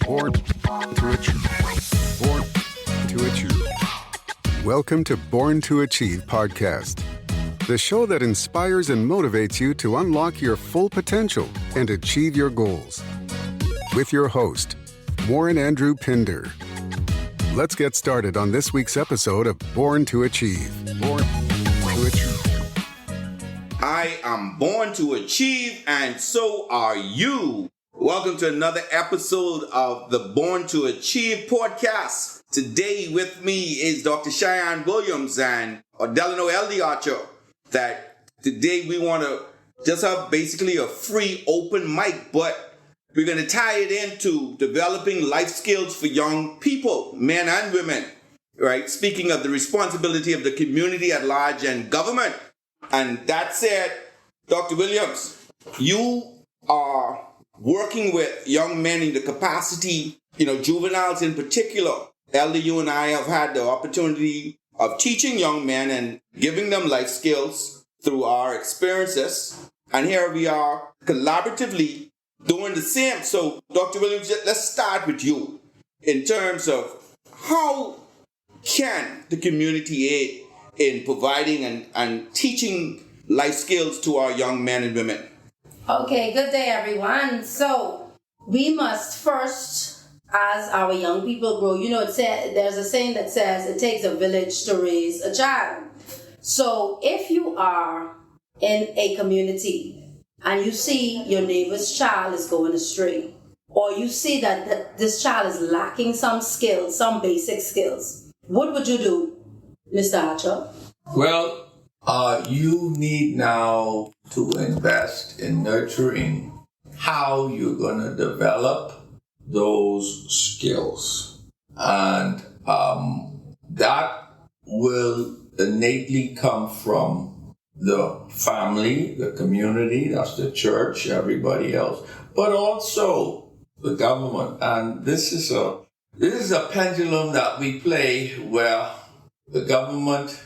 Born to Achieve. Born to Achieve. Welcome to Born to Achieve podcast, the show that inspires and motivates you to unlock your full potential and achieve your goals. With your host, Warren Andrew Pinder. Let's get started on this week's episode of Born to Achieve. Born to Achieve. I am born to achieve, and so are you. Welcome to another episode of the Born to Achieve podcast. Today with me is Dr. Cheyenne Williams and Delano L.D. Archer. That today we want to just have basically a free open mic, but we're going to tie it into developing life skills for young people, men and women, right? Speaking of the responsibility of the community at large and government. And that said, Dr. Williams, you are working with young men in the capacity, juveniles in particular. Elder, you and I have had the opportunity of teaching young men and giving them life skills through our experiences. And here we are collaboratively doing the same. So, Dr. Williams, let's start with you in terms of how can the community aid in providing and teaching life skills to our young men and women? Okay, good day, everyone. So we must first, as our young people grow, there's a saying that says it takes a village to raise a child. So if you are in a community and you see your neighbor's child is going astray, or you see that this child is lacking some skills, some basic skills, what would you do, Mr. Archer? Well, you need now to invest in nurturing how you're going to develop those skills. And that will innately come from the family, the community, that's the church, everybody else, but also the government. And this is a pendulum that we play where the government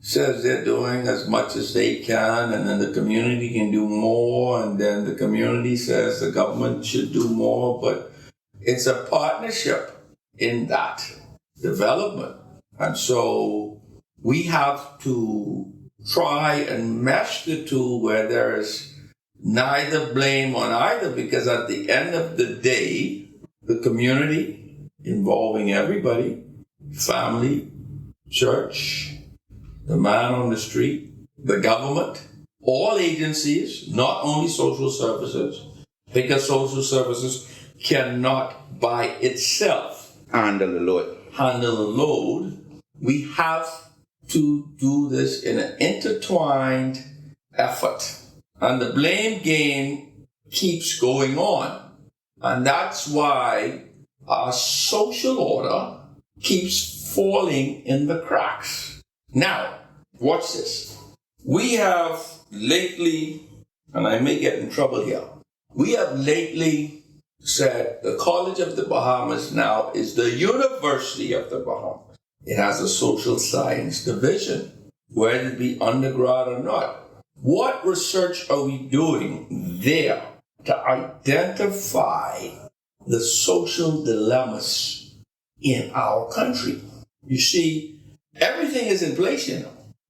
says they're doing as much as they can, and then the community can do more, and then the community says the government should do more, but it's a partnership in that development. And so we have to try and mesh the two where there is neither blame on either, because at the end of the day, the community involving everybody, family, church, the man on the street, the government, all agencies, not only social services, because social services cannot by itself handle the load. We have to do this in an intertwined effort. And the blame game keeps going on. And that's why our social order keeps falling in the cracks. Now, watch this. We have lately, and I may get in trouble here, we have lately said the College of the Bahamas now is the University of the Bahamas. It has a social science division, whether it be undergrad or not. What research are we doing there to identify the social dilemmas in our country? You see, everything is in place,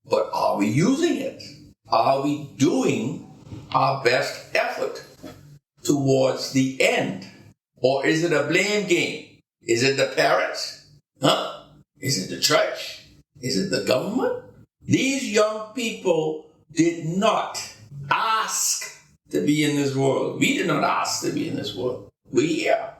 but are we using it? Are we doing our best effort towards the end? Or is it a blame game? Is it the parents? Is it the church? Is it the government? These young people did not ask to be in this world. We did not ask to be in this world. We are.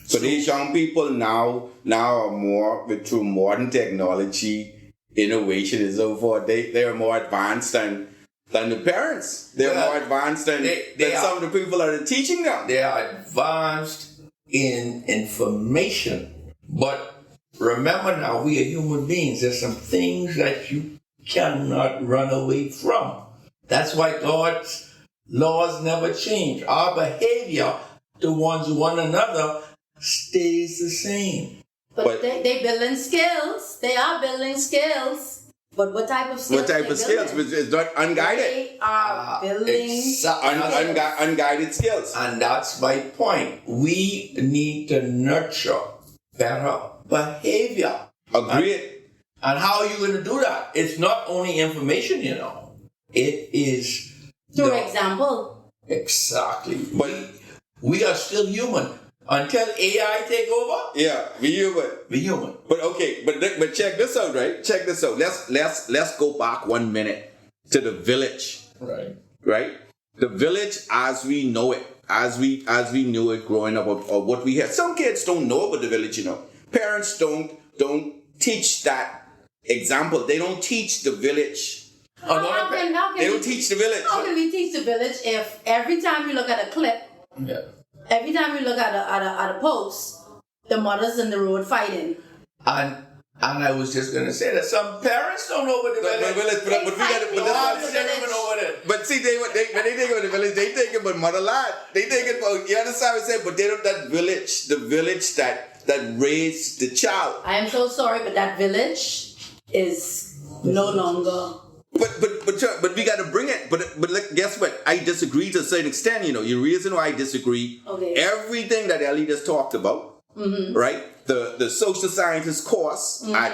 So these young people now are more through modern technology, innovation and so forth. They are more advanced than the parents. They're more advanced than some of the people that are teaching them. They are advanced in information. But remember now, we are human beings. There's some things that you cannot run away from. That's why God's laws never change. Our behavior towards one another stays the same. But they building skills. They are building skills. But what type of skills? What type of skills? Which is not unguided. They are building Unguided skills. And that's my point. We need to nurture better behavior. Agreed. And how are you going to do that? It's not only information, It is... through example. Exactly. But we are still human. Until AI take over, Yeah, we human. we're human. But okay, but check this out, right? Check this out. Let's go back 1 minute to the village, Right. right? The village as we know it, as we knew it growing up, or what we had. Some kids don't know about the village, Parents don't teach that example. They don't teach the village. They don't teach the village. How can we teach the village if every time we look at a clip, Yeah. every time we look at a post, the mothers in the road fighting? And I was just going to say that some parents don't know what the village. But we got to. But see, when they think about the village, they think about motherland. They think about, you understand what I'm saying? But they don't, the village that raised the child. I am so sorry, but that village is no longer. But we got to bring it. But look, guess what? I disagree to a certain extent. The reason why I disagree. Okay. Everything that Ellie just talked about, right? The social sciences course at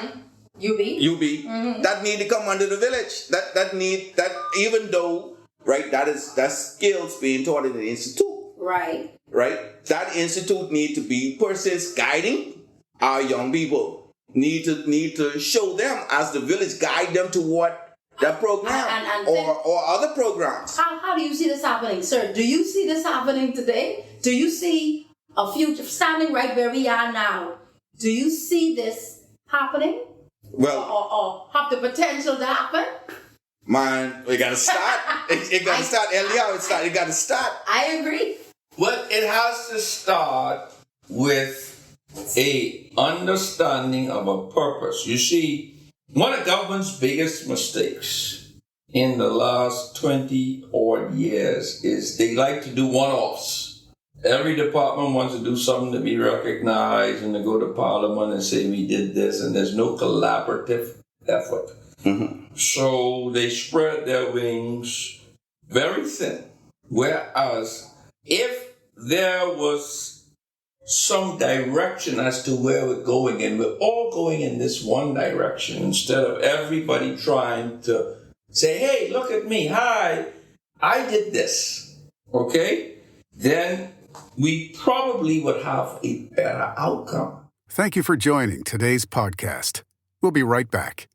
UB, that need to come under the village. That even though, right? That's skills being taught in the institute. Right. Right? That institute need to be persons guiding our young people. Need to show them as the village, guide them toward that program or other programs. How do you see this happening, sir? Do you see this happening today? Do you see a future standing right where we are now? Do you see this happening? Well, or have the potential to happen? Man, we gotta start. It gotta start early. It gotta start. I agree. Well, it has to start with a understanding of a purpose. You see, one of the government's biggest mistakes in the last 20 odd years is they like to do one-offs. Every department wants to do something to be recognized and to go to Parliament and say we did this, and there's no collaborative effort. So they spread their wings very thin. Whereas if there was some direction as to where we're going, and we're all going in this one direction, instead of everybody trying to say, hey, look at me, hi, I did this, okay? Then we probably would have a better outcome. Thank you for joining today's podcast. We'll be right back.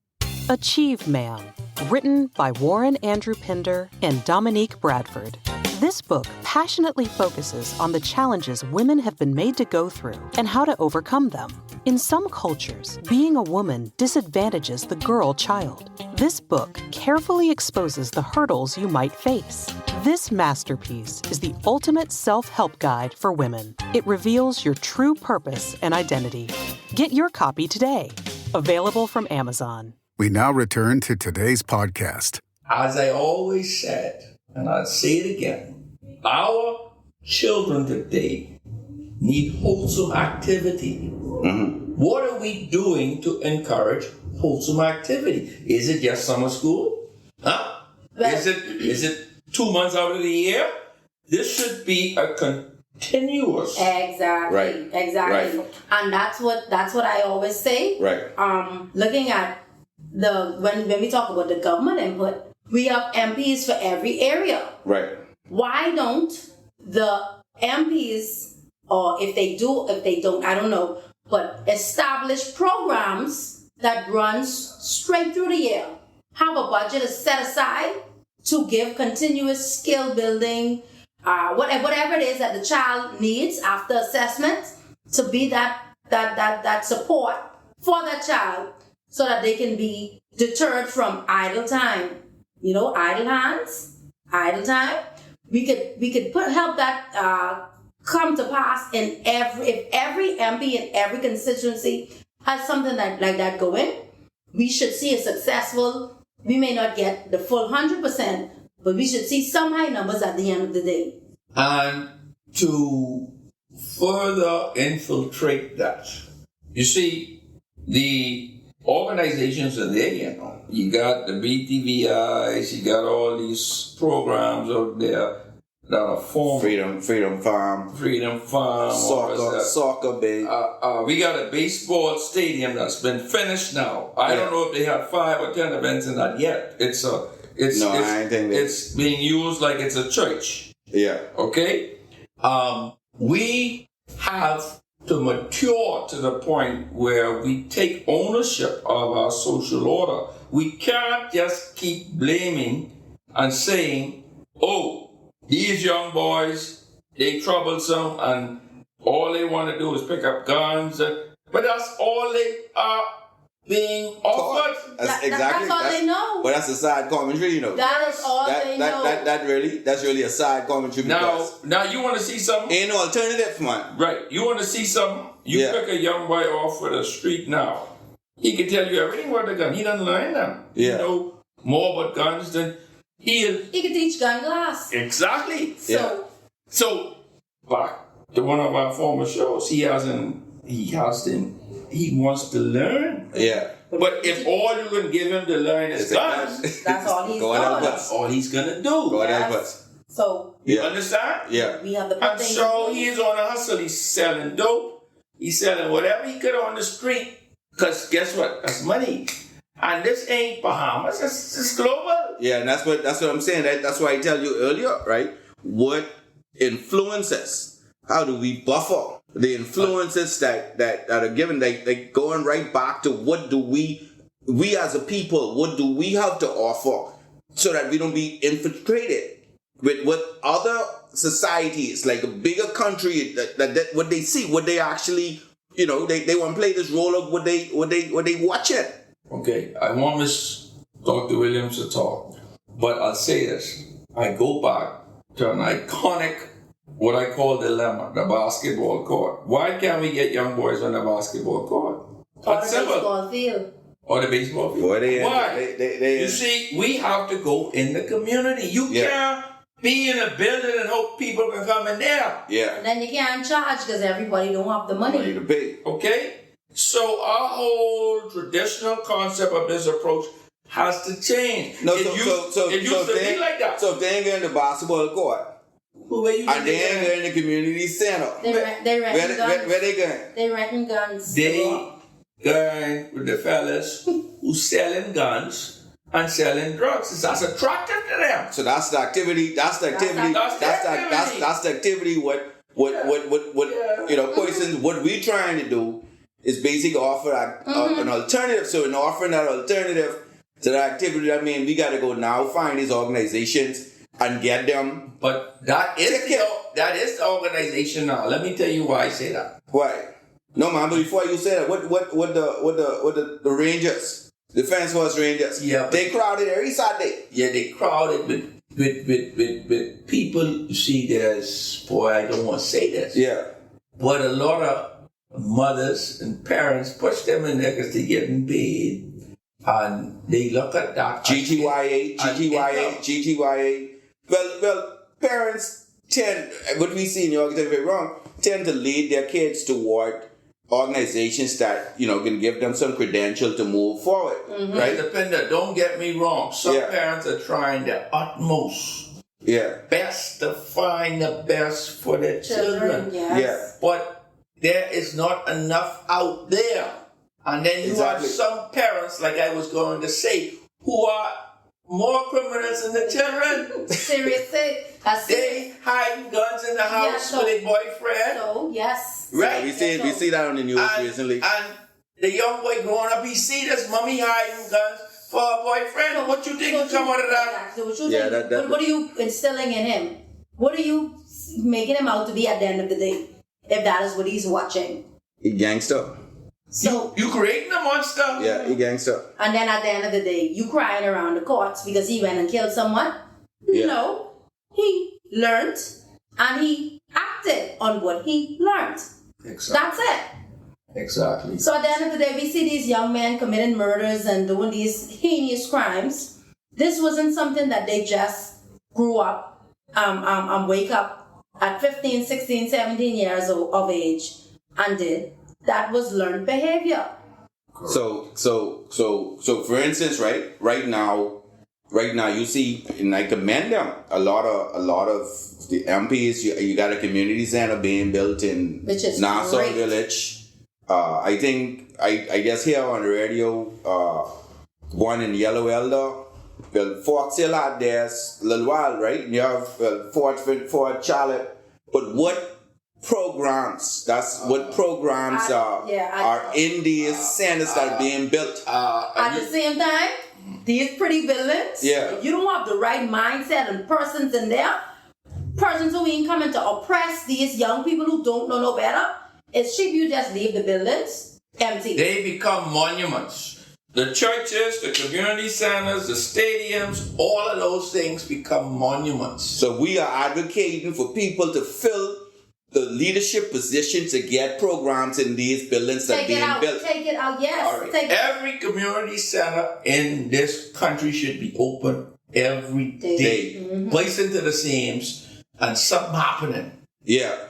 Achieve Man, written by Warren Andrew Pinder and Dominique Bradford. This book passionately focuses on the challenges women have been made to go through and how to overcome them. In some cultures, being a woman disadvantages the girl child. This book carefully exposes the hurdles you might face. This masterpiece is the ultimate self-help guide for women. It reveals your true purpose and identity. Get your copy today. Available from Amazon. We now return to today's podcast. As I always said, and I'll say it again, our children today need wholesome activity. What are we doing to encourage wholesome activity? Is it just summer school? Huh? Is it 2 months out of the year? This should be a continuous. Exactly. Right. Exactly. Right. And that's what I always say. Right. Looking at when we talk about the government input, we have MPs for every area. Right. Why don't the MPs, or if they don't, I don't know, but establish programs that runs straight through the year? Have a budget set aside to give continuous skill building, whatever it is that the child needs after assessment, to be that support for that child, so that they can be deterred from idle time. Idle hands, idle time. We could help that come to pass if every MP in every constituency has something like that going. We should see a successful. We may not get the full 100%, but we should see some high numbers at the end of the day. And to further infiltrate that, you see, organizations are there, you know. You got the BTVIs, you got all these programs out there that are formed. Freedom Farm. Soccer Bay. We got a baseball stadium that's been finished now. I don't know if they have 5 or 10 events in that yet. It's being used like it's a church. Yeah. Okay? We have to mature to the point where we take ownership of our social order. We can't just keep blaming and saying, oh, these young boys, they troublesome and all they want to do is pick up guns. But that's all they are being offered. That's all they know. But that's a side commentary, you know. That is all they know. That's really a side commentary. Now you want to see something? Ain't no alternative, man. Right. You want to see something? You pick a young boy off with a street now. He can tell you everything about the gun. He doesn't learn them. Yeah. You know more about guns than he can teach gun class. Exactly. So back to one of our former shows, he wants to learn. Yeah. But if all you can give him to learn is guns, that's all he's doing. That's all he's gonna do. God help us. So you understand? Yeah. We have the and so he's on a hustle. He's selling dope. He's selling whatever he could on the street. Because guess what? That's money. And this ain't Bahamas. It's global. Yeah, and that's what I'm saying. That's why I tell you earlier, right? What influences? How do we buffer the influences that are given? They going right back to what do we as a people, what do we have to offer so that we don't be infiltrated with what other societies, like a bigger country, that what they see, what they actually, you know, they want to play this role of what they watch it. Okay, I want Miss Dr. Williams to talk, but I'll say this. I go back to an iconic, what I call dilemma, the basketball court. Why can't we get young boys on the basketball court? Or the baseball field. Or the baseball field. Why? You see, we have to go in the community. You can't be in a building and hope people can come in there. Yeah. And then you can't charge because everybody don't have the money to pay. Okay? So our whole traditional concept of this approach has to change. No, it used to be like that. So if they ain't going to the basketball court, and they ain't going to the community center, they renting guns. Where they going? They renting guns. They going with the fellas who selling guns and selling drugs. That's attractive to them. So that's the activity. That's the activity. That's the activity. What you know, persons. What we trying to do is basically offer an alternative. So in offering that alternative to that activity, I mean, we got to go now find these organizations and get them. But that is the organization now. Let me tell you why I say that. Why? No, man. But before you say that, what the Rangers, Defense Force Rangers? Yeah, they crowded every Saturday. Yeah, they crowded with people. You see, there's I don't want to say this. Yeah. But a lot of mothers and parents push them in there because they're getting paid, and they look at that GTYA. Well, parents tend, what we see in the organization, very wrong, tend to lead their kids toward organizations that, you know, can give them some credential to move forward. Mm-hmm. Right? Independent. Don't get me wrong. Some parents are trying their utmost, best to find the best for their children. Yes. Yeah. But there is not enough out there. And then you have some parents, like I was going to say, who are more criminals than the children. Seriously. They hide guns in the house with a boyfriend. So, yes. Right. We see that on the news recently. And the young boy growing up, he see this mommy hiding guns for a boyfriend. So what you think will come out of that? So what are you instilling in him? What are you making him out to be at the end of the day? If that is what he's watching. He gangster. So you creating a monster. Yeah, he gangster. And then at the end of the day, you crying around the courts because he went and killed someone? Yeah. No. He learned and he acted on what he learned. Exactly. That's it. Exactly. So at the end of the day, we see these young men committing murders and doing these heinous crimes. This wasn't something that they just grew up and wake up at 15, 16, 17 years of age and did. That was learned behavior. So for instance, right now you see, and I commend them, a lot of the MPs. You got a community center being built in Nassau great. Village. I think I guess here on the radio, one in Yellow Elder. Well, Fort Sill out there, a little while, right? You have Fort Charlotte. But what programs? Are in these centers that are being built? At the same time, these pretty buildings. Yeah. If you don't have the right mindset and persons in there, persons who ain't coming to oppress these young people who don't know no better, it's cheap you just leave the buildings empty. They become monuments. The churches, the community centers, the stadiums, all of those things become monuments. So we are advocating for people to fill the leadership position to get programs in these buildings that are being built. Take it out, yes. All right. Every community center in this country should be open every day. Mm-hmm. Placing to the seams and something happening. Yeah.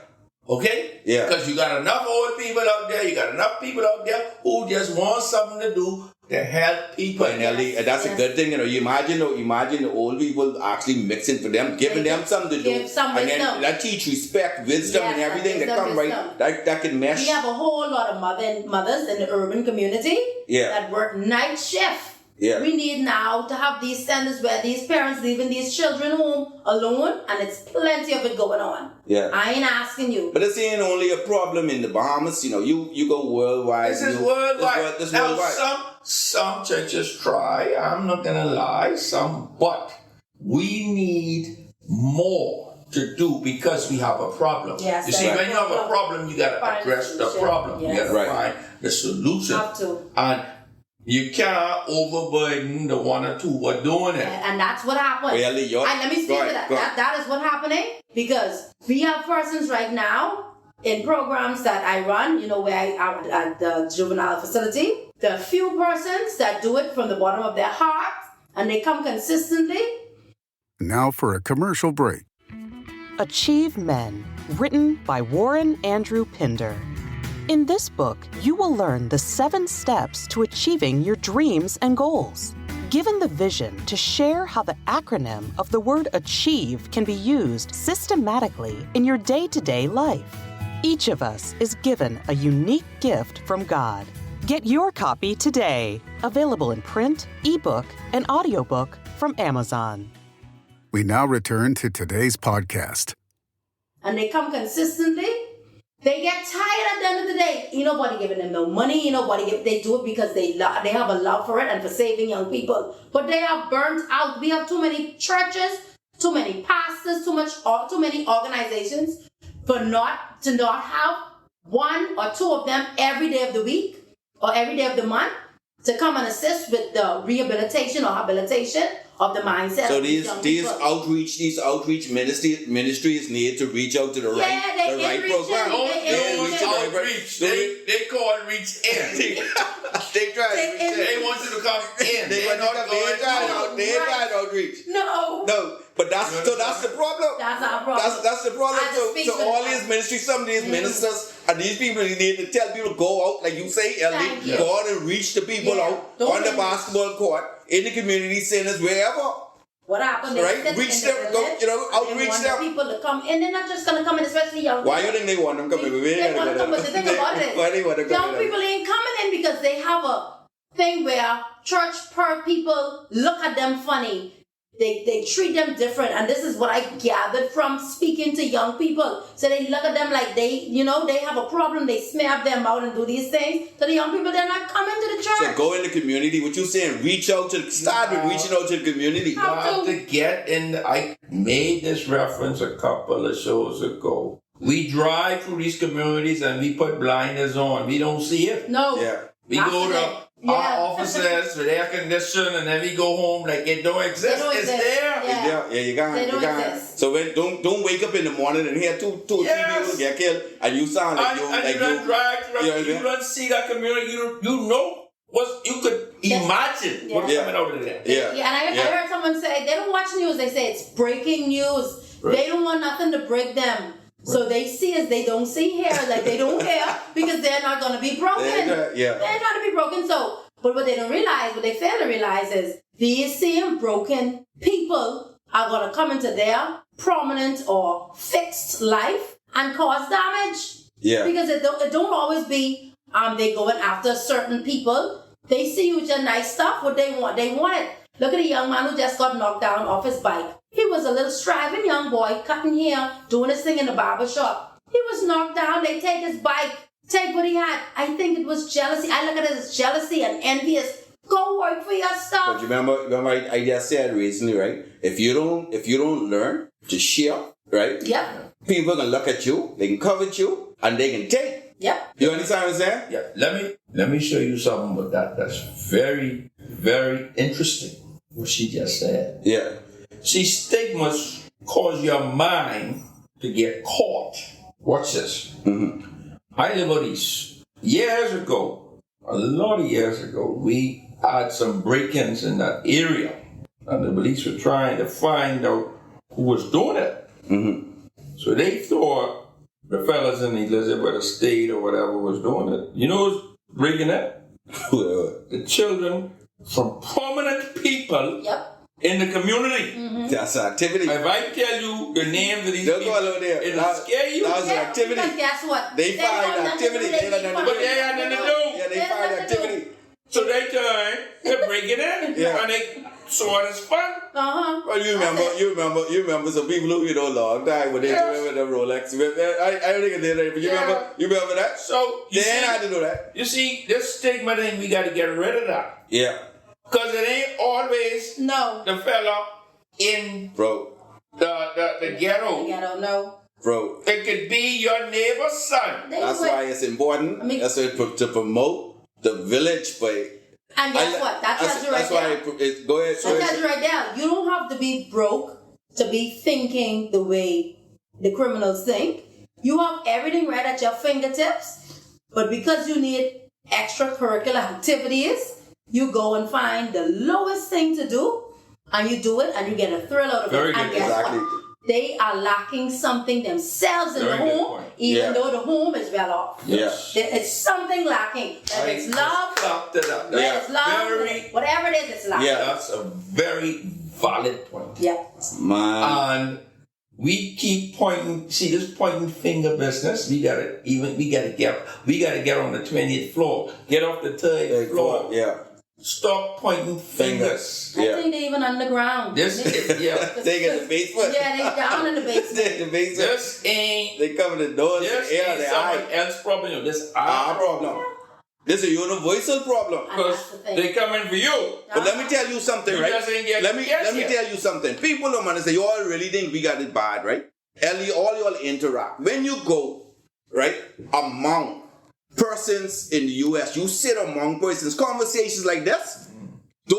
Okay? Yeah. Because you got enough old people out there, you got enough people out there who just want something to do to help people. And that's a good thing, you imagine the old people actually mixing for them, giving them something to do. And then that teach respect, wisdom, and everything that come right. That can mesh. We have a whole lot of mothers in the urban community that work night shift. Yeah. We need now to have these centers where these parents leaving these children home alone, and it's plenty of it going on. Yeah. I ain't asking you. But this ain't only a problem in the Bahamas. You go worldwide. This is worldwide. Now, some churches try. I'm not gonna lie. But we need more to do because we have a problem. Yes, you see, when you have a problem, you gotta address the problem. Yes. You gotta find the solution. Have to. And you can't overburden the one or two who are doing it. And that's what happened. Really, and let me speak to that. That is what's happening because we have persons right now in programs that I run, where I am at the juvenile facility. There are few persons that do it from the bottom of their heart and they come consistently. Now for a commercial break. Achieve Men, written by Warren Andrew Pinder. In this book, you will learn the 7 steps to achieving your dreams and goals. Given the vision to share how the acronym of the word achieve can be used systematically in your day-to-day life. Each of us is given a unique gift from God. Get your copy today. Available in print, ebook, and audiobook from Amazon. We now return to today's podcast. And they come consistently. They get tired at the end of the day. Ain't nobody giving them no money. They do it because they have a love for it and for saving young people. But they are burnt out. We have too many churches, too many pastors, too many organizations to not have 1 or 2 of them every day of the week or every day of the month to come and assist with the rehabilitation or habilitation of the mindset. So these outreach ministries need to reach out to the right program. They call it reach in. They want you to come in. They tried outreach. No. But that's the problem. That's our problem. That's the problem. So all these ministries, some of these ministers, and these people need to tell people to go out, like you say, Ellie, go out and reach the people out on the basketball court, in the community centers, wherever. What happened? Right? Reach them, outreach them. People to come in. They're not just going to come in, especially young people. Why do you think they want them coming? They want to come, but the thing about it is, young people ain't coming in because they have a thing where church people look at them funny. They treat them different, and this is what I gathered from speaking to young people. So they look at them like they have a problem. They smear them out and do these things. So the young people, they're not coming to the church. So go in the community. What you saying? Start with reaching out to the community. You have to get in. I made this reference a couple of shows ago. We drive through these communities and we put blinders on. We don't see it. No. Yeah. We go to our offices with air conditioning, and then we go home like it don't exist. It's there. Yeah, you can't. So don't wake up in the morning and hear two or three people get killed, and you sound like you don't see that community. You could imagine what's coming out of there. Yeah, and I heard someone say they don't watch news. They say it's breaking news. Right. They don't want nothing to break them. So they see as they don't see here, like they don't care because they're not going to be broken. They're not to be broken. So, but what they don't realize, what they fail to realize is these same broken people are going to come into their prominent or fixed life and cause damage. Yeah. Because it don't always be they going after certain people. They see you with your nice stuff, what they want. They want it. Look at a young man who just got knocked down off his bike. He was a little striving young boy, cutting hair, doing his thing in the barber shop. He was knocked down. They take his bike, take what he had. I think it was jealousy. I look at it as jealousy and envious. Go work for your stuff. But you remember I just said recently, right? If you don't learn to share, right? Yep. People are gonna look at you, they can covet you, and they can take. Yep. You understand what I'm saying? Yeah. Let me show you something with that. That's very, very interesting. What she just said. Yeah. See, stigmas cause your mind to get caught. Watch this. Mm-hmm. I live on East. Years ago, a lot of years ago, we had some break-ins in that area. And the police were trying to find out who was doing it. Mm-hmm. So they thought the fellas in Elizabeth Estate or whatever was doing it. You know who's breaking it? The children from prominent people in the community. Mm-hmm. That's an activity. If I tell you the names of these Don't people, go along there. it'll scare you. That's an activity. Because guess what? They find activity. But they had nothing to do. Yeah, they find activity. So they turn, they break it in, Yeah. and they saw it as fun. Uh-huh. Well, you remember some people who long time when they Yes. with the Rolex. I don't think it did, but you remember that? So They ain't had to do that. You see, this stigma thing, we got to get rid of that. Yeah. Because it ain't always No. the fella in Bro. the ghetto. I don't know. Bro. It could be your neighbor's son. That's why it's important. That's why to promote the village, but and guess what? That tells you right there. Go ahead. That tells you right there. You don't have to be broke to be thinking the way the criminals think. You have everything right at your fingertips, but because you need extracurricular activities, you go and find the lowest thing to do, and you do it, and you get a thrill out of Very it. good. And guess Exactly. what? They are lacking something themselves in Very the good home, point. even though the home is well off. Yeah. It's something lacking. Whether it's love, whether it's love, whatever it is, it's lacking. Yeah. That's a very valid point. Yeah. Man. And we keep pointing. See this pointing finger business. We gotta get on the 20th floor. Get off the 3rd floor. Yeah. Stop pointing fingers. I think they're even underground. This is They get the basement. Yeah, they down in the basement. They the basement. This ain't. They cover the doors, This the air, ain't the someone eye. else's problem. This Our our problem. This is a universal problem. And that's Because the thing. they coming for you. But let me tell you something, You right? just ain't get Let me yet. tell you something. People don't understand. You all really think we got it bad, right? All y'all interact. When you go, right, among persons in the US, you sit among persons, conversations like this. They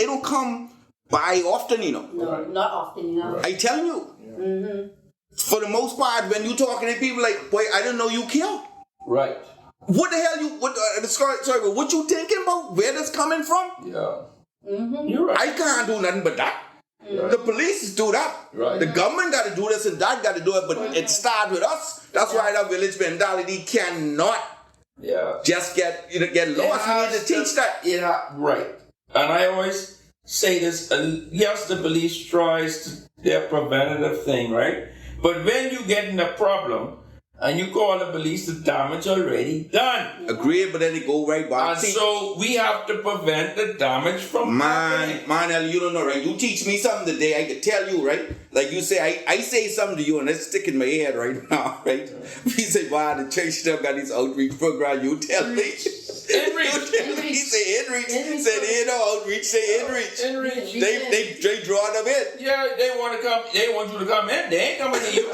don't come by often, you know. No, not often, you know. I tell you. Mm-hmm. For the most part, when you talking to people like, boy, I didn't know you care. Right. What the hell what you thinking about? Where that's coming from? Yeah. Mm-hmm. You're right. I can't do nothing but that. Mm-hmm. The police do that. Right. The government got to do this and that got to do it, but it starts with us. That's why that village mentality cannot just get lost. We need to teach that. Yeah, right. And I always say this, yes, the police tries their preventative thing, right? But when you get in a problem and you call the police, the damage already done. Agreed, but then they go right back. And so we have to prevent the damage from happening. Man, you don't know, right? You teach me something today, I could tell you, right? Like you say, I say something to you and it's sticking in my head right now, right? We say, wow, the church stuff got these outreach program, you tell me. Inreach. He say inreach. Say they know outreach, say inreach. Inreach. They draw them in. Yeah, they want you to come in. They ain't coming to you.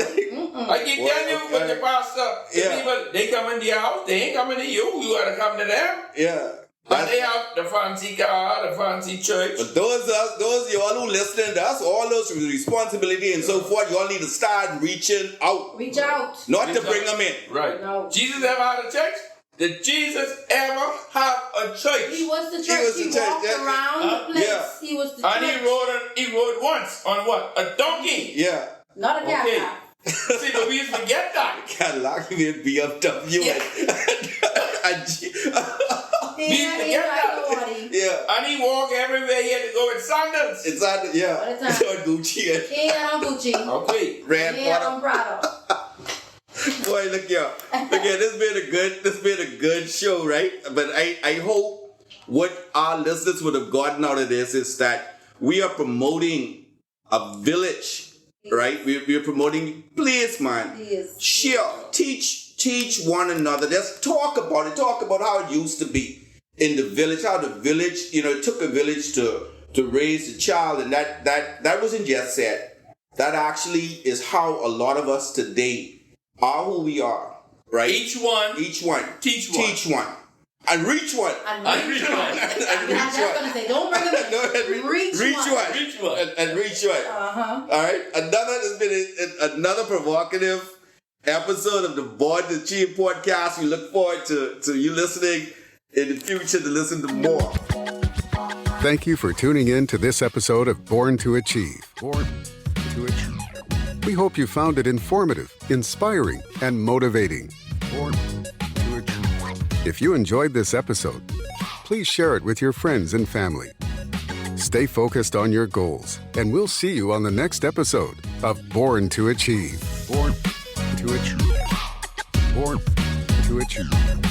I keep telling you with the pastor, the people, they come into your house, they ain't coming to you. You gotta come to them. Yeah. And they have the fancy car, the fancy church. But those y'all who listening to us, all those responsibility and so forth, y'all need to start reaching out. Reach out. Not to bring them in. Right. No. Jesus ever had a church? Did Jesus ever have a church? He was the church. He walked around the place. Yeah. He was the And church. he rode once on what? A donkey. Yeah. Not a cat. Okay. See, but we used to get that. Cadillac with BMW. Yeah. Yeah. And he walk everywhere. He had to go with sandals. It's on, yeah. All the time. It's on Gucci. He ain't got on Gucci. Okay. Red He ain't got on Prada. Boy, look here. This been a good show, right? But I hope what our listeners would have gotten out of this is that we are promoting a village, right? We are promoting, please, man. Yes. Share, teach one another. Just talk about it. Talk about how it used to be in the village. How the village, it took a village to raise a child, and that wasn't just said. That actually is how a lot of us today are who we are, right? Each one. Teach one. And reach one. And reach one. And I was going to say, don't bring them in. Go ahead. Reach one. Reach one. And reach one. Uh-huh. All right. Has been another provocative episode of the Born to Achieve podcast. We look forward to you listening in the future to listen to more. Thank you for tuning in to this episode of Born to Achieve. Born to Achieve. We hope you found it informative, inspiring, and motivating. Born to Achieve. If you enjoyed this episode, please share it with your friends and family. Stay focused on your goals, and we'll see you on the next episode of Born to Achieve. Born to Achieve. Born to Achieve.